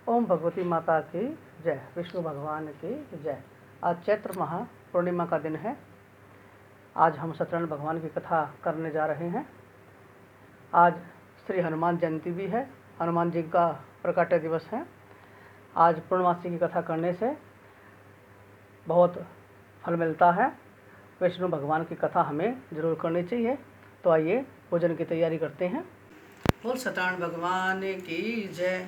ओम भगवती माता की जय, विष्णु भगवान की जय। आज चैत्र माह पूर्णिमा का दिन है। आज हम सत्यनारायण भगवान की कथा करने जा रहे हैं। आज श्री हनुमान जयंती भी है, हनुमान जी का प्रकट दिवस है। आज पूर्णमासी की कथा करने से बहुत फल मिलता है। विष्णु भगवान की कथा हमें जरूर करनी चाहिए। तो आइए भोजन की तैयारी करते हैं। बोल सत्यनारायण भगवान की जय।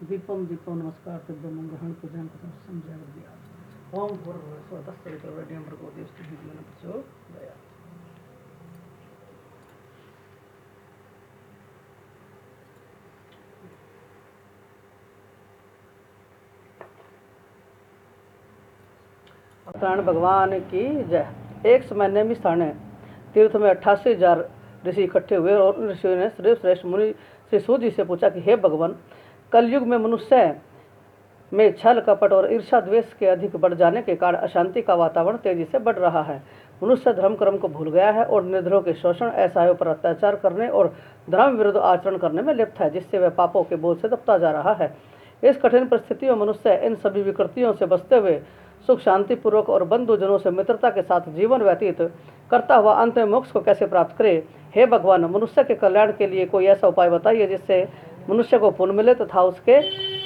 दीपम दीपम नमस्कार तुभ्यं मंगलम पूजन कथम संजय दिया। ओम भूर्भुवः तत्सवितुर्वरेण्यं भर्गो देवस्य धीमहि प्रचोदयात्। सत्यनारायण भगवान की जय। एक समय नैमिषारण्य तीर्थ में 88,000 ऋषि इकट्ठे हुए और उन ऋषियों ने श्रेष्ठ मुनि श्री सूत जी से पूछा कि हे भगवान, कलयुग में मनुष्य में छल कपट और ईर्ष्या द्वेष के अधिक बढ़ जाने के कारण अशांति का वातावरण तेजी से बढ़ रहा है। मनुष्य धर्म कर्म को भूल गया है और निर्धरों के शोषण, असहायों पर अत्याचार करने और धर्म विरुद्ध आचरण करने में लिप्त है, जिससे वह पापों के बोझ से दबता जा रहा है। इस कठिन परिस्थितियों में मनुष्य इन सभी विकृतियों से बचते हुए सुख शांति पूर्वक और बंधुजनों से मित्रता के साथ जीवन व्यतीत करता हुआ अंत में मोक्ष को कैसे प्राप्त करे। हे भगवान, मनुष्य के कल्याण के लिए कोई ऐसा उपाय बताइए जिससे मनुष्य को पुण्य मिले तथा उसके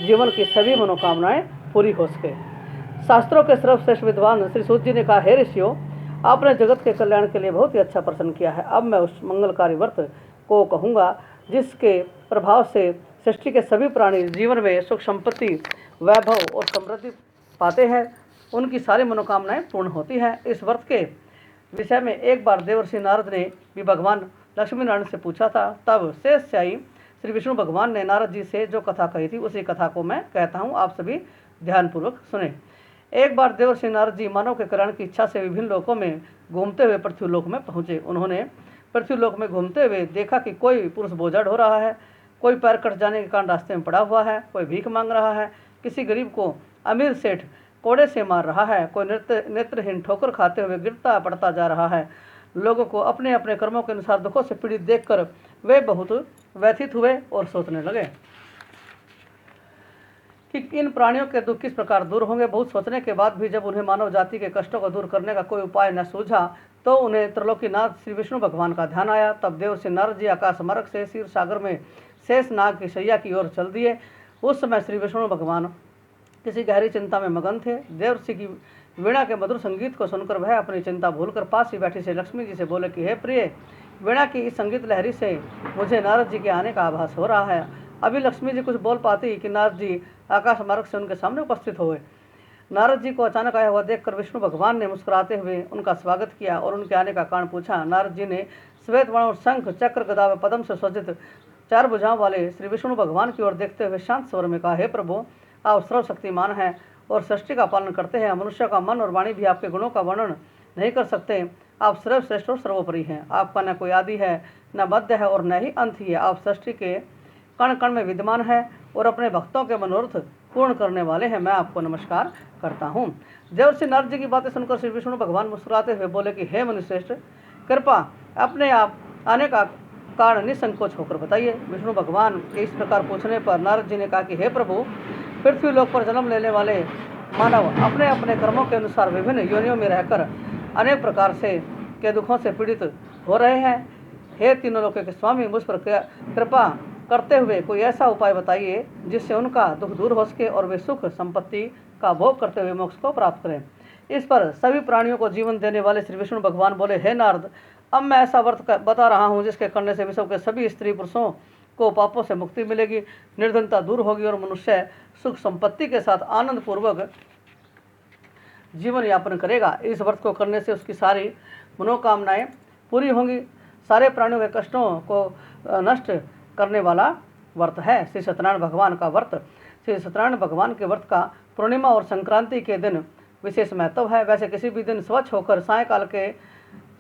जीवन की सभी मनोकामनाएं पूरी हो सके। शास्त्रों के सर्वश्रेष्ठ विद्वान श्री सूत जी ने कहा, हे ऋषियों, आपने जगत के कल्याण के लिए बहुत ही अच्छा प्रश्न किया है। अब मैं उस मंगलकारी व्रत को कहूँगा जिसके प्रभाव से सृष्टि के सभी प्राणी जीवन में सुख संपत्ति, वैभव और समृद्धि पाते हैं, उनकी सारी मनोकामनाएं पूर्ण होती हैं। इस व्रत के विषय में एक बार देवर्षि नारद ने भी भगवान लक्ष्मी नारायण से पूछा था। तब शेषशायी श्री विष्णु भगवान ने नारद जी से जो कथा कही थी उसी कथा को मैं कहता हूँ, आप सभी ध्यानपूर्वक सुने। एक बार देवर्षि नारद जी मानव के कल्याण की इच्छा से विभिन्न लोकों में घूमते हुए पृथ्वीलोक में पहुँचे। उन्होंने पृथ्वीलोक में घूमते हुए देखा कि कोई पुरुष बोझा ढो रहा है, कोई पैर कट जाने के कारण रास्ते में पड़ा हुआ है, कोई भीख मांग रहा है, किसी गरीब को अमीर सेठ कोड़े से मार रहा है, कोई नेत्रहीन ठोकर खाते हुए गिरता पड़ता जा रहा है। लोगों को अपने अपने कर्मों के अनुसार दुखों से पीड़ित देखकर वे बहुत व्यथित हुए और सोचने लगे कि इन प्राणियों के दुख किस प्रकार दूर होंगे। बहुत सोचने के बाद भी जब उन्हें मानव जाति के कष्टों को दूर करने का कोई उपाय न सूझा तो उन्हें त्रिलोकीनाथ श्री विष्णु भगवान का ध्यान आया। तब देवर्षि नारद जी आकाश मार्ग से क्षीर सागर में शेष नाग की शैया की ओर चल दिए। उस समय श्री विष्णु भगवान किसी गहरी चिंता में मगन थे। देवर्षि की वीणा के मधुर संगीत को सुनकर वह अपनी चिंता भूलकर पास ही बैठी से लक्ष्मी जी से बोले कि हे प्रिय, वीणा की इस संगीत लहरी से मुझे नारद जी के आने का आभास हो रहा है। अभी लक्ष्मी जी कुछ बोल पाती कि नारद जी आकाश मार्ग से उनके सामने उपस्थित हुए। नारद जी को अचानक आया हुआ देखकर विष्णु भगवान ने मुस्कुराते हुए उनका स्वागत किया और उनके आने का कारण पूछा। नारद जी ने श्वेत वर्ण और शंख चक्र गदा व पद्म से सज्जित 4 भुजाओं वाले श्री विष्णु भगवान की ओर देखते हुए शांत स्वर में कहा, हे प्रभु, आप सर्वशक्तिमान हैं और सृष्टि का पालन करते हैं। मनुष्य का मन और वाणी भी आपके गुणों का वर्णन नहीं कर सकते। आप सर्वश्रेष्ठ और सर्वोपरि हैं। आपका न कोई आदि है, न मध्य है और न ही अंत ही है। आप सृष्टि के कण कण में विद्यमान हैं और अपने भक्तों के मनोरथ पूर्ण करने वाले हैं। मैं आपको नमस्कार करता हूँ। देवर्षि नारद जी की बातें सुनकर श्री विष्णु भगवान मुस्कुराते हुए बोले कि हे मुनिश्रेष्ठ, कृपा अपने आप आने का कारण निसंकोच होकर बताइए। विष्णु भगवान के इस प्रकार पूछने पर नारद जी ने कहा कि हे प्रभु, पृथ्वी लोक पर जन्म लेने वाले मानव अपने अपने कर्मों के अनुसार विभिन्न योनियों में रहकर अनेक प्रकार से के दुखों से पीड़ित हो रहे हैं। हे तीनों लोकों के स्वामी, मुझ पर कृपा करते हुए कोई ऐसा उपाय बताइए जिससे उनका दुख दूर हो सके और वे सुख संपत्ति का भोग करते हुए मोक्ष को प्राप्त करें। इस पर सभी प्राणियों को जीवन देने वाले श्री विष्णु भगवान बोले, हे नारद, अब मैं ऐसा व्रत बता रहा हूँ जिसके करने से विश्व के सभी स्त्री पुरुषों को पापों से मुक्ति मिलेगी, निर्धनता दूर होगी और मनुष्य सुख संपत्ति के साथ आनंद पूर्वक जीवन यापन करेगा। इस व्रत को करने से उसकी सारी मनोकामनाएं पूरी होंगी। सारे प्राणियों के कष्टों को नष्ट करने वाला व्रत है। श्री सत्यनारायण भगवान का व्रत। श्री सत्यनारायण भगवान के व्रत का पूर्णिमा और संक्रांति के दिन विशेष महत्व है। वैसे किसी भी दिन स्वच्छ होकर सायंकाल के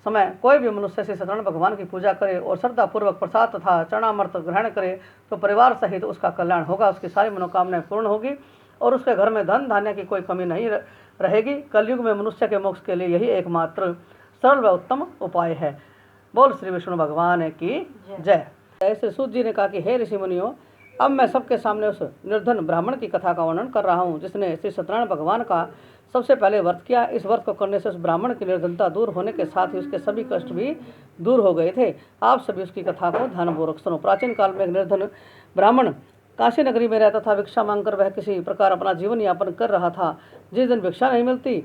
समय कोई भी मनुष्य श्री सत्यनारायण भगवान की पूजा करे और श्रद्धापूर्वक प्रसाद तथा चरणामृत ग्रहण करे तो परिवार सहित उसका कल्याण होगा, उसकी सारी मनोकामनाएं पूर्ण होगी और उसके घर में धन धान्य की कोई कमी नहीं रहेगी। कलयुग में मनुष्य के मोक्ष के लिए यही एकमात्र सरल व उत्तम उपाय है। बोल श्री विष्णु भगवान की जय। ऐसे सूत जी ने कहा कि हे ऋषि मुनियों, अब मैं सबके सामने उस निर्धन ब्राह्मण की कथा का वर्णन कर रहा हूँ जिसने श्री सत्यनारायण भगवान का सबसे पहले व्रत किया। इस व्रत को करने से उस ब्राह्मण की निर्धनता दूर होने के साथ ही उसके सभी कष्ट भी दूर हो गए थे। आप सभी उसकी कथा को ध्यानपूर्वक सुनो। प्राचीन काल में एक निर्धन ब्राह्मण काशी नगरी में रहता था। भिक्षा मांगकर वह किसी प्रकार अपना जीवन यापन कर रहा था। जिस दिन भिक्षा नहीं मिलती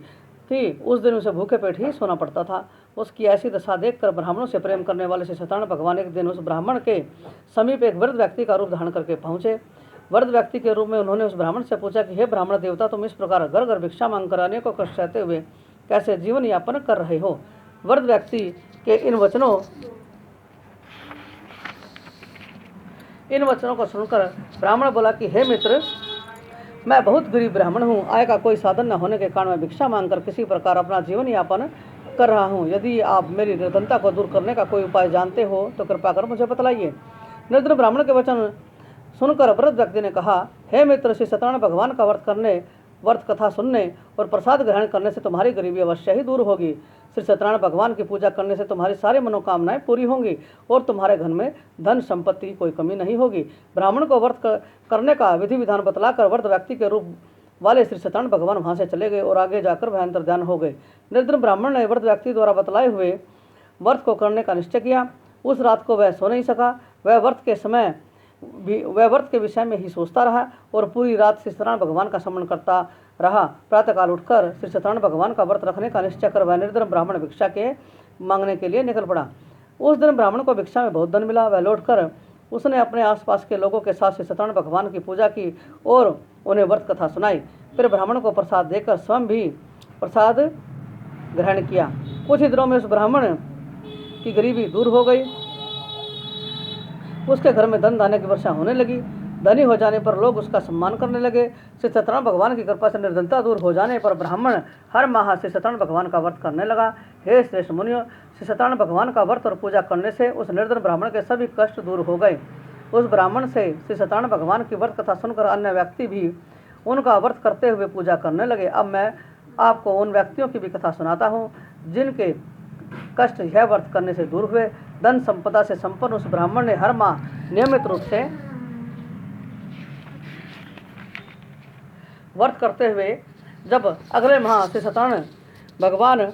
थी उस दिन उसे भूखे पेट ही सोना पड़ता था। उसकी ऐसी दशा देखकर ब्राह्मणों से प्रेम करने वाले श्री सत्यनारायण भगवान एक दिन उस ब्राह्मण के समीप एक वृद्ध व्यक्ति का रूप धारण करके पहुंचे। वृद्ध व्यक्ति के रूप में उन्होंने उस ब्राह्मण से पूछा कि हे ब्राह्मण देवता, तुम इस प्रकार घर घर भिक्षा मांगकर अनेकों कष्ट सहते हुए कैसे जीवन यापन कर रहे हो। वृद्ध व्यक्ति के इन वचनों को सुनकर ब्राह्मण बोला कि हे मित्र, मैं बहुत गरीब ब्राह्मण हूँ। आय का कोई साधन न होने के कारण मैं भिक्षा मांगकर किसी प्रकार अपना जीवन यापन कर रहा हूँ। यदि आप मेरी निर्धनता को दूर करने का कोई उपाय जानते हो तो कृपा कर मुझे बतलाइए। निर्धन ब्राह्मण के वचन सुनकर वृद्ध व्यक्ति ने कहा, हे मित्र, श्री सत्यनारायण भगवान का व्रत कथा सुनने और प्रसाद ग्रहण करने से तुम्हारी गरीबी अवश्य ही दूर होगी। श्री सत्यनारायण भगवान की पूजा करने से तुम्हारी सारी मनोकामनाएं पूरी होंगी और तुम्हारे घर में धन संपत्ति की कोई कमी नहीं होगी। ब्राह्मण को व्रत करने का विधि विधान बतलाकर वृद्ध व्यक्ति के रूप वाले श्री सत्यनारायण भगवान वहां से चले गए और आगे जाकर वह अंतर्ध्यान हो गए। निर्धन ब्राह्मण ने वृद्ध व्यक्ति द्वारा बतलाए हुए व्रत को करने का निश्चय किया। उस रात को वह सो नहीं सका। वह व्रत के विषय में ही सोचता रहा और पूरी रात श्री सत्यनारायण भगवान का स्मरण करता रहा। प्रातःकाल उठकर श्री सत्यनारायण भगवान का व्रत रखने का निश्चय कर वह निर्धन ब्राह्मण भिक्षा के मांगने के लिए निकल पड़ा। उस दिन ब्राह्मण को भिक्षा में बहुत धन मिला। वह लौटकर उसने अपने आसपास के लोगों के साथ श्री सत्यनारायण भगवान की पूजा की और उन्हें व्रत कथा सुनाई। फिर ब्राह्मण को प्रसाद देकर स्वयं भी प्रसाद ग्रहण किया। कुछ ही दिनों में उस ब्राह्मण की गरीबी दूर हो गई। उसके घर में धन धान्य की वर्षा होने लगी। धनी हो जाने पर लोग उसका सम्मान करने लगे। श्री सत्यनारायण भगवान की कृपा से निर्धनता दूर हो जाने पर ब्राह्मण हर माह श्री सत्यनारायण भगवान का व्रत करने लगा। हे श्रेष्ठ मुनियों, श्री सत्यनारायण भगवान का व्रत और पूजा करने से उस निर्धन ब्राह्मण के सभी कष्ट दूर हो गए। उस ब्राह्मण से श्री सत्यनारायण भगवान की व्रत कथा सुनकर अन्य व्यक्ति भी उनका व्रत करते हुए पूजा करने लगे। अब मैं आपको उन व्यक्तियों की भी कथा सुनाता हूँ जिनके कष्ट यह व्रत करने से दूर हुए। धन संपदा से संपन्न उस ब्राह्मण ने हर माह नियमित रूप से व्रत करते हुए जब अगले माह श्री सत्यनारायण भगवान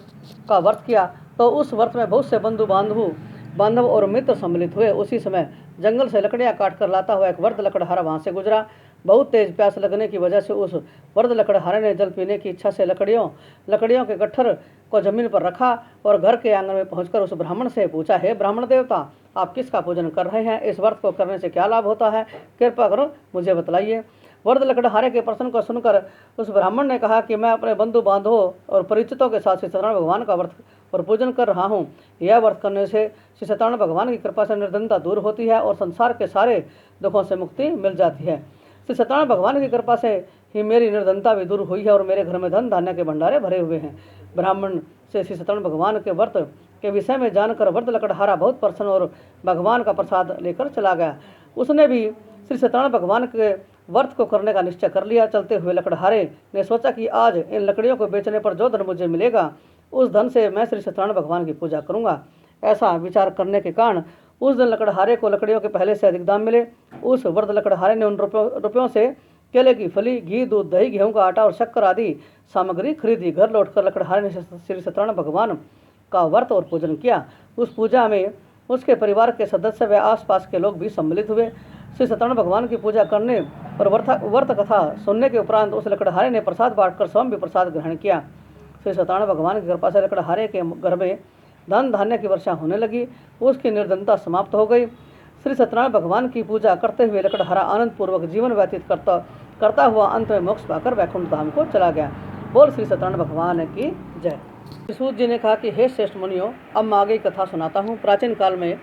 का व्रत किया तो उस व्रत में बहुत से बांधव और मित्र सम्मिलित हुए। उसी समय जंगल से लकड़ियां काटकर लाता हुआ एक वृद्ध लकड़हारा वहां से गुजरा। बहुत तेज प्यास लगने की वजह से उस वृद्ध लकड़हारे ने जल पीने की इच्छा से लकड़ियों के गट्ठर को जमीन पर रखा और घर के आंगन में पहुंचकर उस ब्राह्मण से पूछा, हे ब्राह्मण देवता, आप किसका पूजन कर रहे हैं? इस व्रत को करने से क्या लाभ होता है? कृपा करो मुझे बतलाइए। वृद्ध लकड़हारे के प्रश्न को सुनकर उस ब्राह्मण ने कहा कि मैं अपने बंधु बांधवों और परिचितों के साथ श्री सत्यनारायण भगवान का व्रत और पूजन कर रहा हूँ। यह व्रत करने से श्री सत्यनारायण भगवान की कृपा से निर्धनता दूर होती है और संसार के सारे दुखों से मुक्ति मिल जाती है। श्री सत्यनारायण भगवान की कृपा से ही मेरी निर्धनता भी दूर हुई है और मेरे घर में धन धान्य के भंडारे भरे हुए हैं। ब्राह्मण से श्री सत्यनारायण भगवान के व्रत के विषय में जानकर वृद्ध लकड़हारा बहुत प्रसन्न और भगवान का प्रसाद लेकर चला गया। उसने भी श्री सत्यनारायण भगवान के व्रत को करने का निश्चय कर लिया। चलते हुए लकड़हारे ने सोचा कि आज इन लकड़ियों को बेचने पर जो धन मुझे मिलेगा उस धन से मैं श्री सत्यनारायण भगवान की पूजा करूंगा। ऐसा विचार करने के कारण उस दिन लकड़हारे को लकड़ियों के पहले से अधिक दाम मिले। उस वृद्ध लकड़हारे ने उन रुपयों से केले की फली, घी, दूध, दही, गेहूं का आटा और शक्कर आदि सामग्री खरीदी। घर लौटकर लकड़हारे ने श्री सत्यनारायण भगवान का व्रत और पूजन किया। उस पूजा में उसके परिवार के सदस्य व आसपास के लोग भी सम्मिलित हुए। श्री सत्यनारायण भगवान की पूजा करने और व्रत कथा सुनने के उपरांत उस लकड़हारे ने प्रसाद बांटकर स्वयं भी प्रसाद ग्रहण किया। श्री सत्यनारायण भगवान की कृपा से लकड़हारे के घर में धन धान्य की वर्षा होने लगी। उसकी निर्धनता समाप्त हो गई। श्री सत्यनारायण भगवान की पूजा करते हुए लकड़हारा आनंद पूर्वक जीवन व्यतीत करता हुआ अंत में मोक्ष पाकर वैकुंठ धाम को चला गया। बोल श्री सत्यनारायण भगवान की जय। सूत जी ने कहा कि हे श्रेष्ठ मुनियों, अब मैं आगे कथा सुनाता हूँ। प्राचीन काल में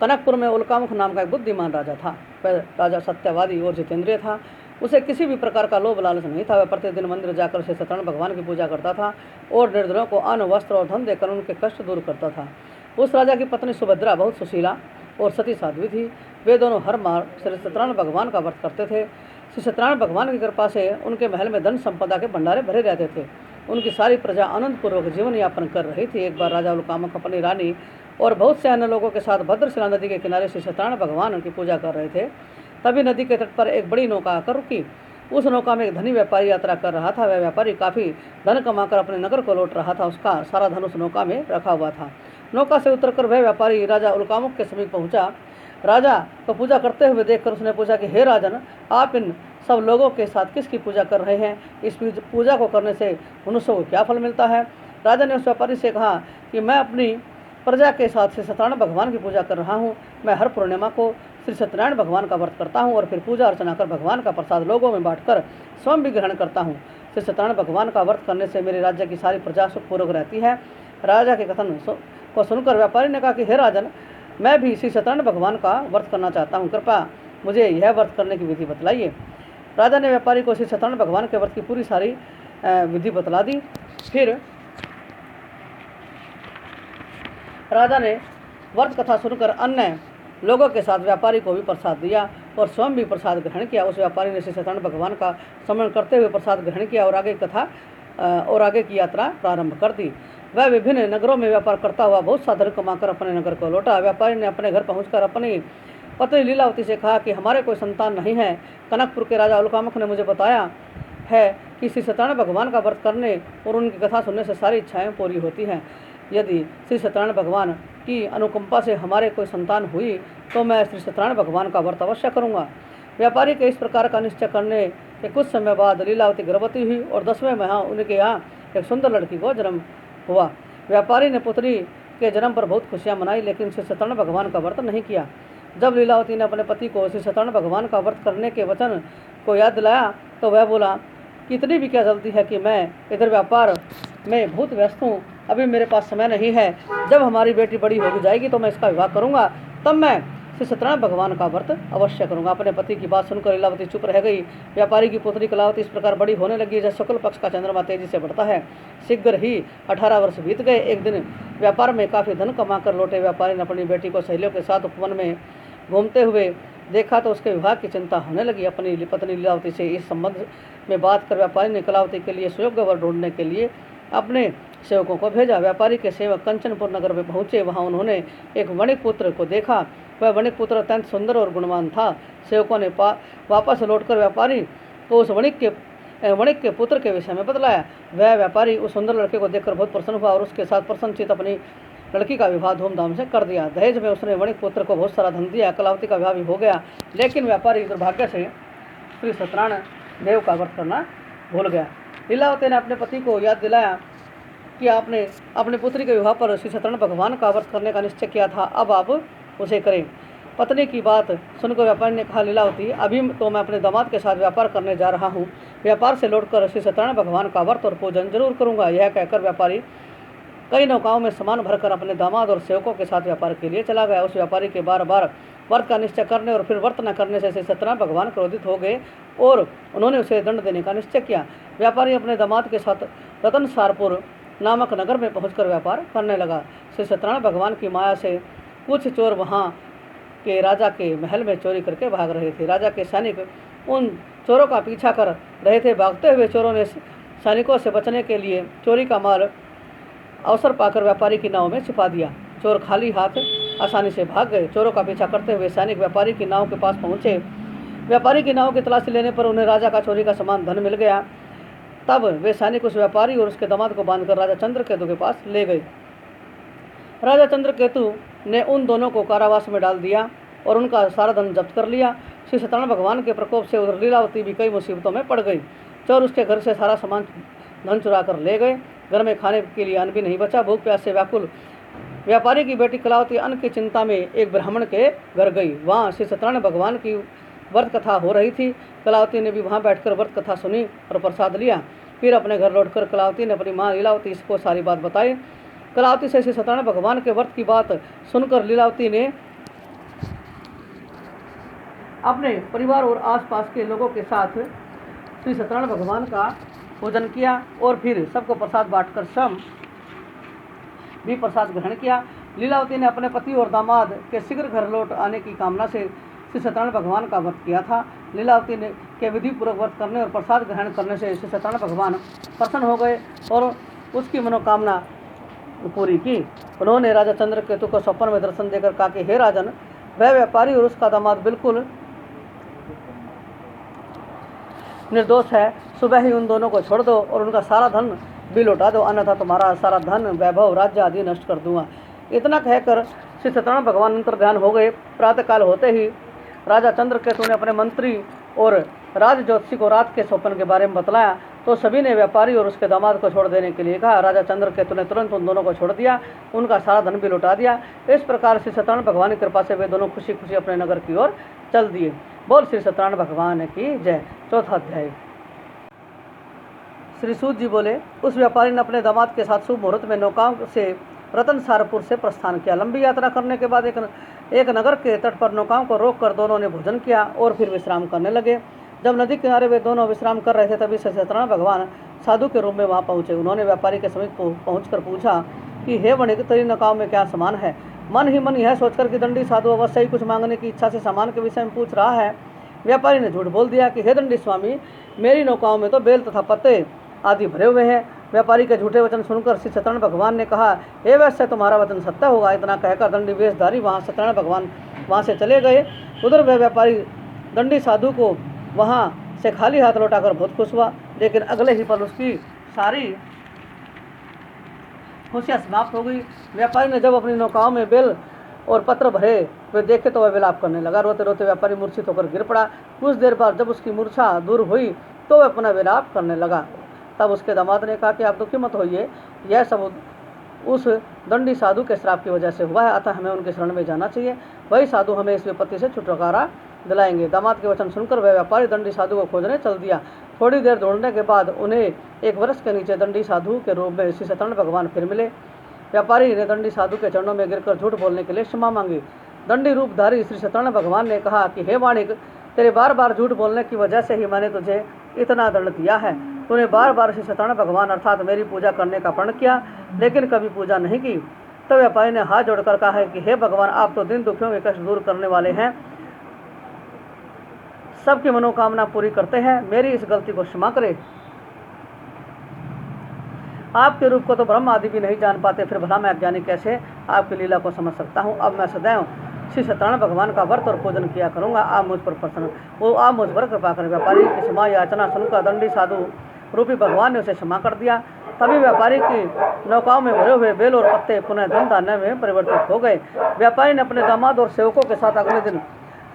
कनकपुर में उल्कामुख नाम का एक बुद्धिमान राजा था। वह राजा सत्यवादी और जितेंद्रिय था। उसे किसी भी प्रकार का लोभ लालच नहीं था। वह प्रतिदिन मंदिर जाकर श्री सत्यनारायण भगवान की पूजा करता था और निर्धनों को अन्न, वस्त्र और धन देकर उनके कष्ट दूर करता था। उस राजा की पत्नी सुभद्रा बहुत सुशीला और सती साध्वी थी। वे दोनों हर माह श्री सत्यनारायण भगवान का व्रत करते थे। श्री सत्यनारायण भगवान की कृपा से उनके महल में धन संपदा के भंडारे भरे रहते थे। उनकी सारी प्रजा आनंदपूर्वक जीवन यापन कर रही थी। एक बार राजा उल्कामुख अपनी रानी और बहुत से अन्य लोगों के साथ भद्रशिला नदी के किनारे श्री सत्यनारायण भगवान की पूजा कर रहे थे। तभी नदी के तट पर एक बड़ी नौका आकर रुकी। उस नौका में एक धनी व्यापारी यात्रा कर रहा था। वह व्यापारी काफ़ी धन कमाकर अपने नगर को लौट रहा था। उसका सारा धन उस नौका में रखा हुआ था। नौका से उतरकर वह व्यापारी राजा उल्कामुख के समीप पहुंचा। राजा को पूजा करते हुए देखकर उसने पूछा कि हे राजन, आप इन सब लोगों के साथ किसकी पूजा कर रहे हैं? इस पूजा को करने से मनुष्य को क्या फल मिलता है? राजा ने उस व्यापारी से कहा कि मैं अपनी प्रजा के साथ श्री सत्यनारायण भगवान की पूजा कर रहा हूँ। मैं हर पूर्णिमा को श्री सत्यनारायण भगवान का व्रत करता हूँ और फिर पूजा अर्चना कर भगवान का प्रसाद लोगों में बांटकर स्वयं भी ग्रहण करता हूँ। श्री सत्यनारायण भगवान का व्रत करने से मेरे राज्य की सारी प्रजा सुखपूर्वक रहती है। राजा के कथन को सुनकर व्यापारी ने कहा कि हे राजन, मैं भी श्री सत्यनारायण भगवान का व्रत करना चाहता हूँ। कृपया मुझे यह व्रत करने की विधि बतलाइए। राजा ने व्यापारी को श्री सत्यनारायण भगवान के व्रत की पूरी सारी विधि बतला दी। फिर राजा ने व्रत कथा सुनकर अन्य लोगों के साथ व्यापारी को भी प्रसाद दिया और स्वयं भी प्रसाद ग्रहण किया। उस व्यापारी ने श्री सत्यनारायण भगवान का स्मरण करते हुए प्रसाद ग्रहण किया और आगे की यात्रा प्रारंभ कर दी। वह विभिन्न नगरों में व्यापार करता हुआ बहुत सा धन कमाकर अपने नगर को लौटा। व्यापारी ने अपने घर पहुंचकर अपनी पत्नी लीलावती से कहा कि हमारे कोई संतान नहीं है। कनकपुर के राजा उल्कामुख ने मुझे बताया है कि श्री सत्यनारायण भगवान का व्रत करने और उनकी कथा सुनने से सारी इच्छाएं पूरी होती हैं। यदि श्री सत्यनारायण भगवान की अनुकंपा से हमारे कोई संतान हुई तो मैं श्री सत्यनारायण भगवान का व्रत अवश्य करूँगा। व्यापारी के इस प्रकार का निश्चय करने के कुछ समय बाद लीलावती गर्भवती हुई और 10वें माह उनके यहाँ एक सुंदर लड़की को जन्म हुआ। व्यापारी ने पुत्री के जन्म पर बहुत खुशियाँ मनाई, लेकिन श्री सत्यनारायण भगवान का व्रत नहीं किया। जब लीलावती ने अपने पति को श्री सत्यनारायण भगवान का व्रत करने के वचन को याद दिलाया तो वह बोला कि इतनी भी क्या जल्दी है कि मैं इधर व्यापार में बहुत व्यस्त हूँ, अभी मेरे पास समय नहीं है। जब हमारी बेटी बड़ी हो जाएगी तो मैं इसका विवाह करूँगा, तब मैं श्री सत्यनारायण भगवान का व्रत अवश्य करूँगा। अपने पति की बात सुनकर लीलावती चुप रह गई। व्यापारी की पुत्री कलावती इस प्रकार बड़ी होने लगी जैसे शुक्ल पक्ष का चंद्रमा तेजी से बढ़ता है। शीघ्र ही 18 वर्ष बीत गए। एक दिन व्यापार में काफ़ी धन कमाकर लौटे व्यापारी ने अपनी बेटी को सहेलियों के साथ उपवन में घूमते हुए देखा तो उसके विवाह की चिंता होने लगी। अपनी पत्नी लीलावती से इस संबंध में बात कर व्यापारी ने कलावती के लिए सुयोग्य वर ढूंढने के लिए अपने सेवकों को भेजा। व्यापारी के सेवक कंचनपुर नगर में पहुंचे। वहां उन्होंने एक वणिक पुत्र को देखा। वह वणिक पुत्र अत्यंत सुंदर और गुणवान था। सेवकों ने वापस लौटकर व्यापारी को उस वणिक के पुत्र के विषय में बतलाया। वह व्यापारी उस सुंदर लड़के को देखकर बहुत प्रसन्न हुआ और उसके साथ प्रसन्नचित अपनी लड़की का विवाह धूमधाम से कर दिया। दहेज में उसने वणिक पुत्र को बहुत सारा धन दिया। कलावती का विवाह भी हो गया, लेकिन व्यापारी दुर्भाग्य से श्री सत्यनारायण देव का व्रत करना भूल गया। लीलावती ने अपने पति को याद दिलाया कि आपने अपनी पुत्री के विवाह पर श्री सत्यनारायण भगवान का व्रत करने का निश्चय किया था, अब आप उसे करें। पत्नी की बात सुनकर व्यापारी ने कहा, लीलावती, अभी तो मैं अपने दामाद के साथ व्यापार करने जा रहा हूँ। व्यापार से लौटकर श्री सत्यनारायण भगवान का व्रत और पूजन जरूर करूँगा। यह कहकर व्यापारी कई नौकाओं में सामान भरकर अपने दामाद और सेवकों के साथ व्यापार के लिए चला गया। उस व्यापारी के बार बार व्रत का निश्चय करने और फिर व्रत न करने से श्री सत्यनारायण भगवान क्रोधित हो गए और उन्होंने उसे दंड देने का निश्चय किया। व्यापारी अपने दामाद के साथ रतनसारपुर नामक नगर में पहुंचकर व्यापार करने लगा। श्री सत्यनारायण भगवान की माया से कुछ चोर वहां के राजा के महल में चोरी करके भाग रहे थे। राजा के सैनिक उन चोरों का पीछा कर रहे थे। भागते हुए चोरों ने सैनिकों से बचने के लिए चोरी का माल अवसर पाकर व्यापारी की नाव में छिपा दिया। चोर खाली हाथ आसानी से भाग गए। चोरों का पीछा करते हुए सैनिक व्यापारी की नाव के पास पहुंचे। व्यापारी की नाव की तलाशी लेने पर उन्हें राजा का चोरी का सामान धन मिल गया। तब वे सैनिक उस व्यापारी और उसके दामाद को बांधकर राजा चंद्रकेतु के पास ले गए। राजा चंद्रकेतु ने उन दोनों को कारावास में डाल दिया और उनका सारा धन जब्त कर लिया। श्री सत्यनारायण भगवान के प्रकोप से उधर लीलावती भी कई मुसीबतों में पड़ गई। चोर उसके घर से सारा सामान धन चुरा कर ले गए। घर में खाने के लिए अन्न भी नहीं बचा। भूख प्यास से व्याकुल व्यापारी की बेटी कलावती अन्न की चिंता में एक ब्राह्मण के घर गई। वहाँ श्री सत्यनारायण भगवान की व्रत कथा हो रही थी। कलावती ने भी वहाँ बैठकर व्रत कथा सुनी और प्रसाद लिया। फिर अपने घर लौटकर कलावती ने अपनी माँ लीलावती को सारी बात बताई। कलावती से श्री सत्यनारायण भगवान के व्रत की बात सुनकर लीलावती ने अपने परिवार और आसपास के लोगों के साथ श्री सत्यनारायण भगवान का पूजन किया और फिर सबको प्रसाद बांटकर स्वयं भी प्रसाद ग्रहण किया। लीलावती ने अपने पति और दामाद के शीघ्र घर लौट आने की कामना से श्री सत्यनारायण भगवान का व्रत किया था। लीलावती ने के विधि पूर्वक व्रत करने और प्रसाद ग्रहण करने से श्री सत्यनारायण भगवान प्रसन्न हो गए और उसकी मनोकामना पूरी की। उन्होंने राजा चंद्रकेतु को स्वप्न में दर्शन देकर कहा कि हे राजन, वह व्यापारी और उसका दामाद बिल्कुल निर्दोष है। सुबह ही उन दोनों को छोड़ दो और उनका सारा धन भी लौटा दो, अन्यथा तुम्हारा सारा धन, वैभव, राज्य आदि नष्ट कर दूंगा। इतना कहकर श्री सत्यनारायण भगवान अंतर ध्यान हो गए। प्रातःकाल होते ही राजा चंद्रकेतु ने अपने मंत्री और राज ज्योतिषी को रात के स्वप्न के बारे में बतलाया तो सभी ने व्यापारी और उसके दामाद को छोड़ देने के लिए कहा। राजा चंद्रकेतु ने तुरंत उन दोनों को छोड़ दिया, उनका सारा धन भी लौटा दिया। इस प्रकार श्री सत्यनारायण भगवान की कृपा से वे दोनों खुशी खुशी अपने नगर की ओर चल दिए। बोल श्री सत्यनारायण भगवान की जय। चौथा अध्याय। श्री सूत जी बोले, उस व्यापारी ने अपने दामाद के साथ शुभ मुहूर्त में नौकाओं से रतनसारपुर से प्रस्थान किया। लंबी यात्रा करने के बाद एक नगर के तट पर नौकाओं को रोककर दोनों ने भोजन किया और फिर विश्राम करने लगे। जब नदी किनारे वे दोनों विश्राम कर रहे थे तभी श्री सत्यनारायण भगवान साधु के रूप में वहां पहुंचे। उन्होंने व्यापारी के समीप पहुंचकर पूछा कि हे वणिक, तेरी नौकाओं में क्या सामान है? मन ही मन यह सोचकर कि दंडी साधु अवश्य ही कुछ मांगने की इच्छा से सामान के विषय में पूछ रहा है, व्यापारी ने झूठ बोल दिया कि हे दंडी स्वामी, मेरी नौकाओं में तो बेल तथा पत्ते आदि भरे हुए हैं। व्यापारी के झूठे वचन सुनकर श्री सत्यनारायण भगवान ने कहा, हे वैश्य, तुम्हारा वचन सत्य होगा। इतना कहकर दंडी वेशधारी सत्यनारायण भगवान वहाँ से चले गए। उधर वह व्यापारी दंडी साधु को वहाँ से खाली हाथ लौटाकर बहुत खुश हुआ, लेकिन अगले ही पल उसकी सारी खुशियाँ समाप्त हो गई। व्यापारी ने जब अपनी नौकाओं में बेल और पत्र भरे वे देखे तो वह विलाप करने लगा। रोते रोते व्यापारी मूर्छित होकर गिर पड़ा। कुछ देर बाद जब उसकी मूर्छा दूर हुई तो वह अपना विलाप करने लगा। तब उसके दामाद ने कहा कि आप दुखी मत होइए, यह सब उस दंडी साधु के श्राप की वजह से हुआ है, अतः हमें उनके शरण में जाना चाहिए। वही साधु हमें इस विपत्ति से छुटकारा दिलाएंगे। दामाद के वचन सुनकर वह व्यापारी दंडी साधु को खोजने चल दिया। थोड़ी देर दौड़ने के बाद उन्हें एक वृक्ष के नीचे दंडी साधु के रूप में श्री सत्यनारायण भगवान फिर मिले। व्यापारी ने दंडी साधु के चरणों में गिरकर झूठ बोलने के लिए क्षमा मांगी। दंडी रूपधारी श्री सत्यनारायण भगवान ने कहा कि हे वाणिक, तेरे बार बार झूठ बोलने की वजह से ही मैंने तुझे इतना दंड दिया है। तूने बार बार श्री सत्यनारायण भगवान अर्थात मेरी पूजा करने का प्रण किया, लेकिन कभी पूजा नहीं की। तब व्यापारी ने हाथ जोड़कर कहा है कि हे भगवान, आप तो दिन दुखियों के कष्ट दूर करने वाले हैं, सबकी मनोकामना पूरी करते हैं, मेरी इस गलती को क्षमा करें। आपके रूप को तो ब्रह्म आदि भी नहीं जान पाते, फिर भला मैं अज्ञानी कैसे आपकी लीला को समझ सकता हूँ। अब मैं सदैव श्री सत्यनारायण भगवान का व्रत और पूजन किया करूँगा। आप मुझ पर प्रसन्न वो आप मुझ पर कृपा करें। व्यापारी की क्षमा याचना सुनकर दंडी साधु रूपी भगवान ने उसे क्षमा कर दिया। तभी व्यापारी की नौकाओं में भरे हुए बेल और पत्ते पुनः धन धान्य में परिवर्तित हो गए। व्यापारी ने अपने दामाद और सेवकों के साथ अगले दिन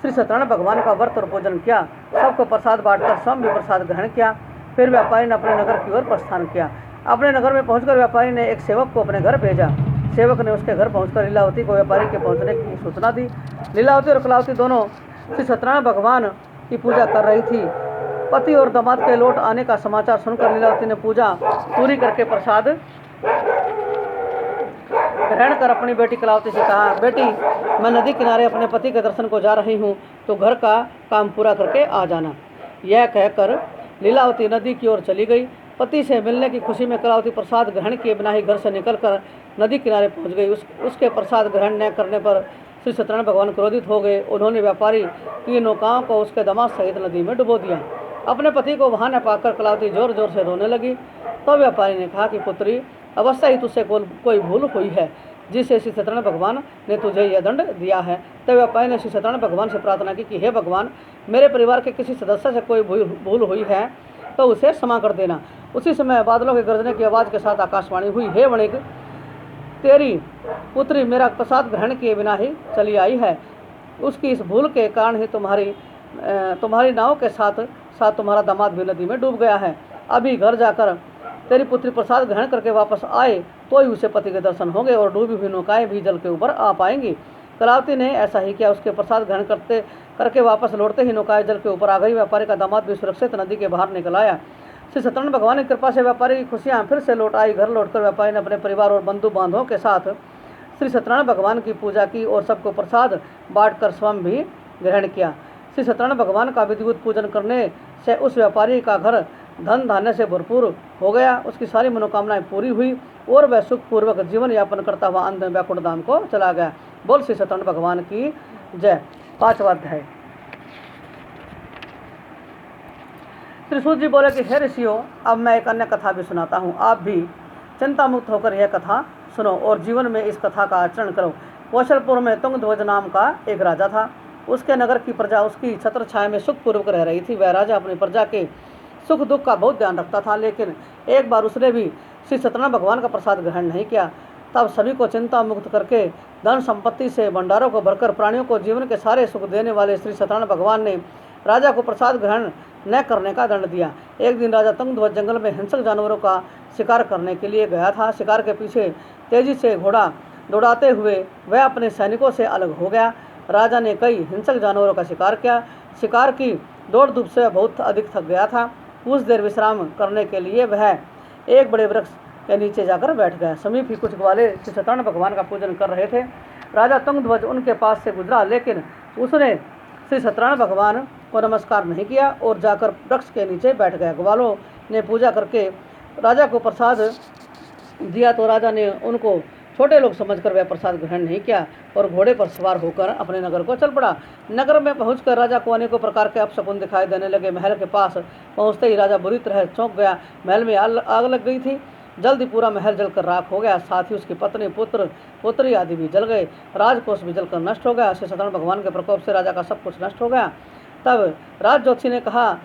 श्री सत्यनारायण भगवान का व्रत और पूजन किया। सबको प्रसाद बांटकर स्वयं भी प्रसाद ग्रहण किया। फिर व्यापारी ने अपने नगर की ओर प्रस्थान किया। अपने नगर में पहुंचकर व्यापारी ने एक सेवक को अपने घर भेजा। सेवक ने उसके घर पहुंचकर लीलावती को व्यापारी के पहुंचने की सूचना दी। लीलावती और कलावती दोनों श्री सत्यनारायण भगवान की पूजा कर रही थी। पति और दामाद के लौट आने का समाचार सुनकर लीलावती ने पूजा पूरी करके प्रसाद ग्रहण कर अपनी बेटी कलावती से कहा, बेटी, मैं नदी किनारे अपने पति के दर्शन को जा रही हूँ, तो घर का काम पूरा करके आ जाना। यह कहकर लीलावती नदी की ओर चली गई। पति से मिलने की खुशी में कलावती प्रसाद ग्रहण किए बिना ही घर से निकलकर नदी किनारे पहुंच गई। उसके प्रसाद ग्रहण न करने पर श्री सत्यनारायण भगवान क्रोधित हो गए। उन्होंने व्यापारी की नौकाओं को उसके दामाद सहित नदी में डुबो दिया। अपने पति को वहां न पाकर कलावती जोर जोर से रोने लगी। तो व्यापारी ने कहा कि पुत्री, अवश्य ही तुझसे कोई भूल हुई है, जिससे श्री सत्यनारायण भगवान ने तुझे यह दंड दिया है। तब व्यापारी ने श्री सत्यनारायण भगवान से प्रार्थना की कि हे भगवान, मेरे परिवार के किसी सदस्य से कोई भूल हुई है तो उसे क्षमा कर देना। उसी समय बादलों के गरजने की आवाज़ के साथ आकाशवाणी हुई, हे वणिक, तेरी पुत्री मेरा प्रसाद ग्रहण किए बिना ही चली आई है। उसकी इस भूल के कारण ही तुम्हारी नाव के साथ साथ तुम्हारा दामाद भी नदी में डूब गया है। अभी घर जाकर तेरी पुत्री प्रसाद ग्रहण करके वापस आए तो ही उसे पति के दर्शन होंगे और डूबी हुई नौकाएं भी जल के ऊपर आ पाएंगी। कलावती ने ऐसा ही किया। उसके प्रसाद ग्रहण करके वापस लौटते ही नौकाएं जल के ऊपर आ गई। व्यापारी का दामाद भी सुरक्षित नदी के बाहर निकल आया। श्री सत्यनारायण भगवान की कृपा से व्यापारी की खुशियाँ फिर से लौट आई। घर लौटकर व्यापारी ने अपने परिवार और बंधु बांधवों के साथ श्री सत्यनारायण भगवान की पूजा की और सबको प्रसाद बांटकर स्वयं भी ग्रहण किया। श्री सत्यनारायण भगवान का विधिवत पूजन करने से उस व्यापारी का घर धन धान्य से भरपूर हो गया, उसकी सारी मनोकामनाएं पूरी हुई और वह सुखपूर्वक जीवन यापन करता हुआ अंत में वैकुंठ धाम को चला गया। बोल श्री सत्यनारायण भगवान की जय। 5वां अध्याय। श्री सूत जी बोले कि हे ऋषियों, अब मैं एक अन्य कथा भी सुनाता हूँ, आप भी चिंता मुक्त होकर यह कथा सुनो और जीवन में इस कथा का आचरण करो। कौशलपुर में तुंगध्वज नाम का एक राजा था। उसके नगर की प्रजा उसकी छत्र छाया में सुखपूर्वक रह रही थी। वह राजा अपनी प्रजा के सुख दुख का बहुत ध्यान रखता था, लेकिन एक बार उसने भी श्री सत्यनारायण भगवान का प्रसाद ग्रहण नहीं किया। तब सभी को चिंता मुक्त करके धन संपत्ति से भंडारों को भरकर प्राणियों को जीवन के सारे सुख देने वाले श्री सत्यनारायण भगवान ने राजा को प्रसाद ग्रहण न करने का दंड दिया। एक दिन राजा तुंगध्वज जंगल में हिंसक जानवरों का शिकार करने के लिए गया था। शिकार के पीछे तेजी से घोड़ा दौड़ाते हुए वह अपने सैनिकों से अलग हो गया। राजा ने कई हिंसक जानवरों का शिकार किया। शिकार की दौड़ धूप से बहुत अधिक थक गया था। कुछ देर विश्राम करने के लिए वह एक बड़े वृक्ष के नीचे जाकर बैठ गया। समीप ही कुछ ग्वाले श्री सत्यनारायण भगवान का पूजन कर रहे थे। राजा तुंगध्वज उनके पास से गुजरा, लेकिन उसने श्री सत्यनारायण भगवान को नमस्कार नहीं किया और जाकर वृक्ष के नीचे बैठ गया। ग्वालों ने पूजा करके राजा को प्रसाद दिया तो राजा ने उनको छोटे लोग समझकर वह प्रसाद ग्रहण नहीं किया और घोड़े पर सवार होकर अपने नगर को चल पड़ा। नगर में पहुंचकर राजा को अनेकों प्रकार के अपशकुन दिखाई देने लगे। महल के पास पहुंचते ही राजा बुरी तरह चौंक गया। महल में आग लग गई थी। जल्दी पूरा महल जलकर राख हो गया। साथ ही उसकी पत्नी पुत्र पुत्री आदि भी जल गए। राजकोष भी जलकर नष्ट हो गया। श्री सत्यनारायण भगवान के प्रकोप से राजा का सब कुछ नष्ट हो गया। तब राज ज्योतिषी ने कहा,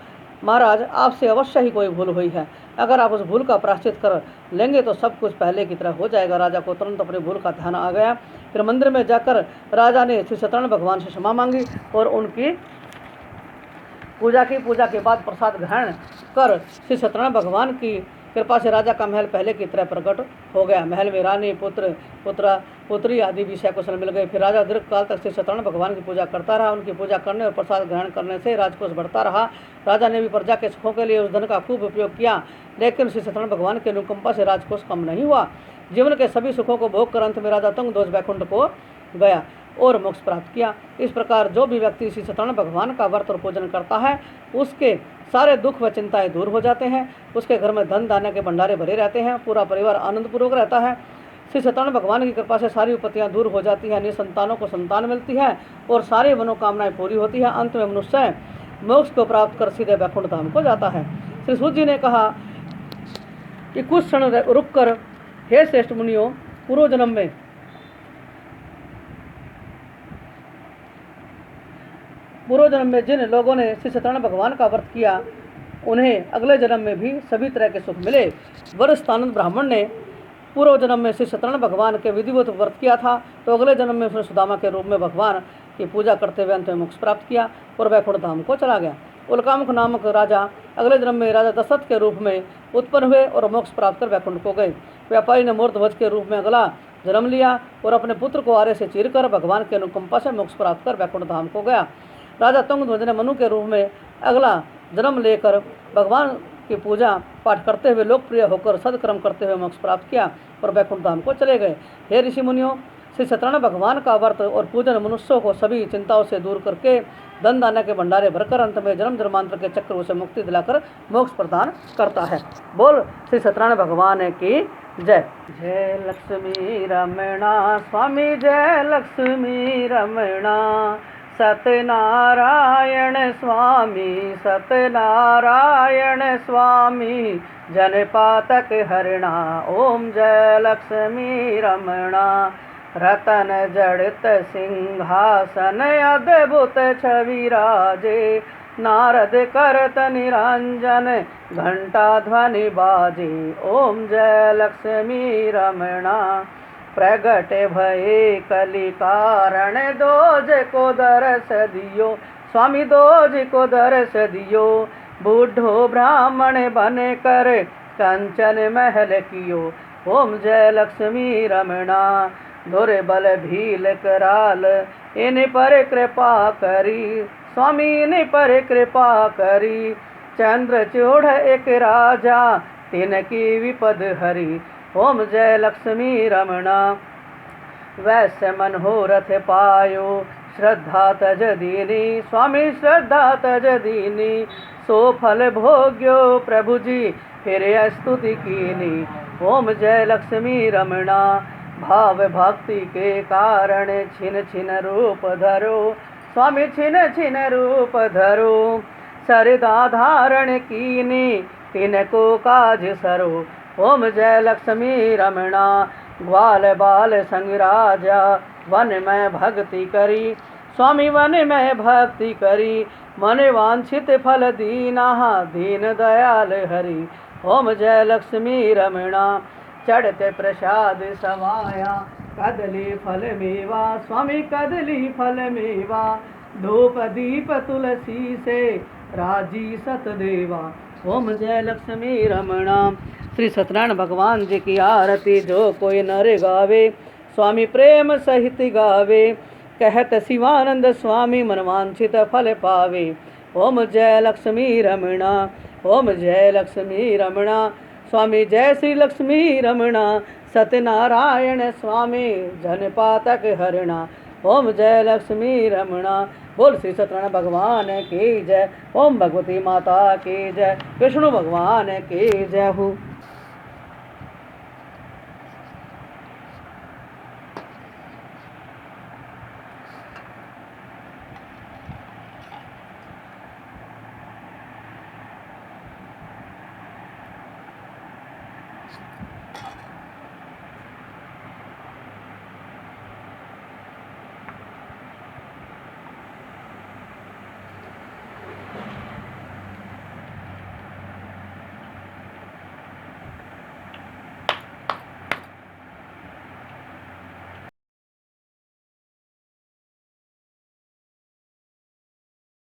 महाराज, आपसे अवश्य ही कोई भूल हुई है। अगर आप उस भूल का प्रायश्चित कर लेंगे तो सब कुछ पहले की तरह हो जाएगा। राजा को तुरंत अपनी भूल का ध्यान आ गया। फिर मंदिर में जाकर राजा ने श्री सत्यनारायण भगवान से क्षमा मांगी और उनकी पूजा की। पूजा के बाद प्रसाद ग्रहण कर श्री सत्यनारायण भगवान की कृपा से राजा का महल पहले की तरह प्रकट हो गया। महल में रानी पुत्री आदि भी सकुशल मिल गए। फिर राजा दीर्घ काल तक श्री सत्यनारायण भगवान की पूजा करता रहा। उनकी पूजा करने और प्रसाद ग्रहण करने से राजकोष बढ़ता रहा। राजा ने भी प्रजा के सुखों के लिए उस धन का खूब उपयोग किया, लेकिन श्री सत्यनारायण भगवान के अनुकंपा से राजकोष कम नहीं हुआ। जीवन के सभी सुखों को भोग कर अंत में राजा तुंगध्वज वैकुंठ को गया और मोक्ष प्राप्त किया। इस प्रकार जो भी व्यक्ति श्री सत्यनारायण भगवान का व्रत और पूजन करता है, उसके सारे दुख व चिंताएं दूर हो जाते हैं। उसके घर में धन धान्य के भंडारे भरे रहते हैं। पूरा परिवार आनंदपूर्वक रहता है। श्री सत्यनारायण भगवान की कृपा से सारी विपत्तियां दूर हो जाती है। निसंतानों को संतान मिलती है और सारी मनोकामनाएं पूरी होती है। अंत में मनुष्य मोक्ष को प्राप्त कर सीधे वैकुंठ धाम को जाता है। श्री सूत जी ने कहा कि कुछ क्षण रुक कर, हे श्रेष्ठ मुनियों, पूर्व जन्म में जिन लोगों ने श्री सत्यनारायण भगवान का व्रत किया, उन्हें अगले जन्म में भी सभी तरह के सुख मिले। वरस्थानंद ब्राह्मण ने पूर्व जन्म में श्री सत्यनारायण भगवान के विधिवत व्रत किया था, तो अगले जन्म में उसने सुदामा के रूप में भगवान की पूजा करते हुए अंत में मोक्ष प्राप्त किया और वैकुंठ धाम को चला गया। उल्कामुख नामक राजा अगले जन्म में राजा दशरथ के रूप में उत्पन्न हुए और मोक्ष प्राप्त कर वैकुंठ को गए। व्यापारी ने मूर्धध्वज के रूप में अगला जन्म लिया और अपने पुत्र को आरे से चीरकर भगवान के अनुकंपा से मोक्ष प्राप्त कर वैकुंठ धाम को गया। राजा तुंगध्वज ने मनु के रूप में अगला जन्म लेकर भगवान की पूजा पाठ करते हुए लोकप्रिय होकर सदकर्म करते हुए मोक्ष प्राप्त किया और वैकुंठ धाम को चले गए। हे ऋषि मुनियों, श्री सत्यनारायण भगवान का व्रत और पूजन मनुष्यों को सभी चिंताओं से दूर करके धन धान्य के भंडारे भरकर अंत में जन्म जन्मांतर के चक्र से मुक्ति दिलाकर मोक्ष प्रदान करता है। बोल श्री सत्यनारायण भगवान की जय। जय लक्ष्मी रमणा स्वामी, जय लक्ष्मी रमणा। सत्यनारायण स्वामी, सत्यनारायण स्वामी, जनपातक हरणा, ओम जय लक्ष्मी रमणा। रतन जड़ित सिंहासन अद्भुत छवि राजे, नारद करत निरंजन घंटा ध्वनि बाजे, ओम जय लक्ष्मी रमणा। प्रगट भये कलि कारण, दोज को दरस दियो स्वामी, दोज को दरस दियो। बूढ़ो ब्राह्मण बने कर कंचन महल कियो, ओम जय लक्ष्मी रमणा। धुर बल भील कराल, इन पर कृपा करी स्वामी, इन पर कृपा करी। चंद्रचूड़ एक राजा, तिनकी विपद हरी, ओम जय लक्ष्मी रमणा। वैश्य मनोरथ पायो, श्रद्धा तज दीनी स्वामी श्रद्धा तज दीनी, सो फल भोग्यो प्रभु जी फिर स्तुति कीनी। ओम जय लक्ष्मी रमणा भाव भक्ति के कारण, छिन छिन रूप धरो स्वामी छिन छिन रूप धरो। सरदा धारण कीनी तिनको काज सरो, ओम जय लक्ष्मी रमणा ग्वाल बाल संग राजा, वन में भक्ति करी स्वामी वन में भक्ति करी। मन वांछित फल दीना दीन दयाल हरि, ओम जय लक्ष्मी रमणा चढ़ते प्रसाद समाया, कदली फल मेवा स्वामी कदली फल मेवा। धूप दीप तुलसी से राजी सतदेवा, ओम जय लक्ष्मी रमणा। श्री सत्यनारायण भगवान जी की आरती जो कोई नर गावे, स्वामी प्रेम सहित गावे। कहत शिवानंद स्वामी मनवांछित फल पावे, ओम जय लक्ष्मी रमणा ओम जय लक्ष्मी रमणा। स्वामी जय श्री लक्ष्मी रमणा, सत्यनारायण स्वामी जन पातक हरणा, ओम जय लक्ष्मी रमणा। बोल श्री सत्यनारायण भगवान की जय, ओम भगवती माता की जय, विष्णु भगवान की जय हो।